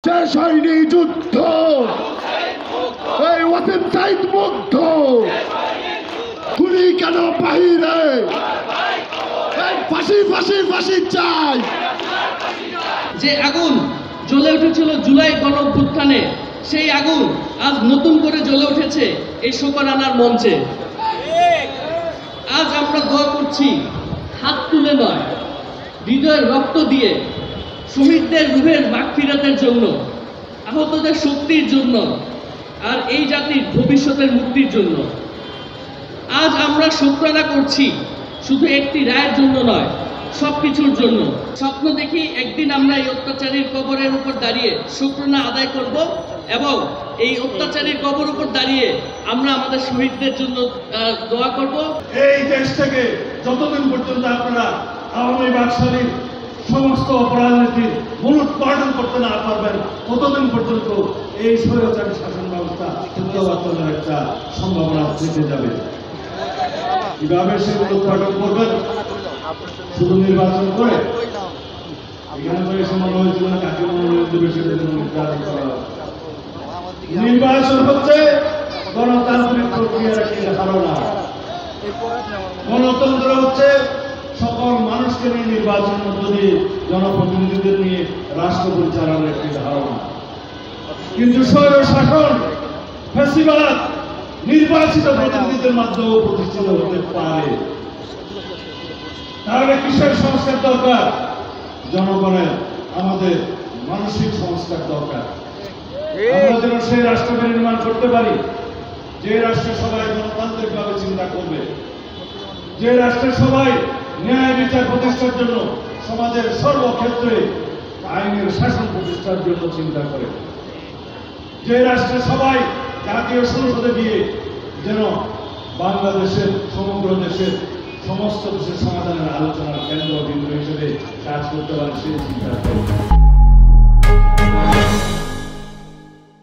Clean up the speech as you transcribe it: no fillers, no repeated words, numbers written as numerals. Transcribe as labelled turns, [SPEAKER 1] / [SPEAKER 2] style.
[SPEAKER 1] শেষ হয়নি যুদ্ধ, এই ওয়াসিম সাইদ মুগ্ধ, খুনি কেন বাহিরে, ফাঁসি ফাঁসি ফাঁসি চাই।
[SPEAKER 2] যে আগুন জ্বলে উঠেছিল জুলাই গণঅভ্যুত্থানে, সেই আগুন আজ নতুন করে জ্বলে উঠেছে এই শোকরানার মঞ্চে। আজ আমরা দোয়া করছি হাত তুলে নয়, হৃদয়ের রক্ত দিয়ে, শহীদদের রুহের মাগফিরাতের জন্য, আহতদের শক্তির জন্য, আর এই জাতির ভবিষ্যতের মুক্তির জন্য। আজ আমরা শুকরানা করছি শুধু একটি রায়ের জন্য নয়, সবকিছুর জন্য। স্বপ্ন দেখি একদিন আমরা এই অত্যাচারীর কবরের উপর দাঁড়িয়ে শুকরানা আদায় করব, এবং এই অত্যাচারীর কবর উপর দাঁড়িয়ে আমরা আমাদের শহীদদের জন্য দোয়া করব।
[SPEAKER 3] এই দেশ থেকে যতদিন পর্যন্ত আপনারা আওয়ামী বাকশালীর সমস্ত অপরাধনীতির মূলোৎপাটন করতে না পারবেন, ততদিন পর্যন্ত এই স্বৈরাচারী শাসন ব্যবস্থা প্রত্যাবর্তনের একটা সম্ভাবনা থেকে যাবে। কিভাবে সে মূলোৎপাটন করবেন? শুধু নির্বাচন করে? এখানে তো এসে মনে হয়েছিল না কাকে মনোনয়ন দেবে সেটা নির্ধারণ করা হবে। নির্বাচন হচ্ছে গণতান্ত্রিক প্রক্রিয়ার একটি ধারণা। গণতন্ত্র হচ্ছে সকল মানুষকে নিয়ে নির্বাচনের মধ্য দিয়ে জনপ্রতিনিধিদের নিয়ে রাষ্ট্র পরিচালনার একটি ধারণা। কিন্তু স্বৈর শাসন, ফ্যাসিবাদ নির্বাচিত প্রতিনিধিদের মাধ্যমে প্রতিষ্ঠিত হতে পারে। তাহলে কিসের সংস্কার দরকার? জনগণের, আমাদের মানসিক সংস্কার দরকার। আমরা যেন সেই রাষ্ট্রকে নির্মাণ করতে পারি যে রাষ্ট্রে সবাই গণতান্ত্রিক ভাবে চিন্তা করবে, যে রাষ্ট্রে সবাই ন্যায় বিচার প্রতিষ্ঠার জন্য, সমাজের সর্বক্ষেত্রে আইনের শাসন প্রতিষ্ঠার জন্য চিন্তা করে, যে রাষ্ট্রে সবাই জাতীয় সংসদে গিয়ে যেন বাংলাদেশের, সমগ্র দেশের সমস্ত দেশের সমাধানের আলোচনার কেন্দ্রবিন্দু হিসেবে কাজ করতে পারে সেই চিন্তা করে।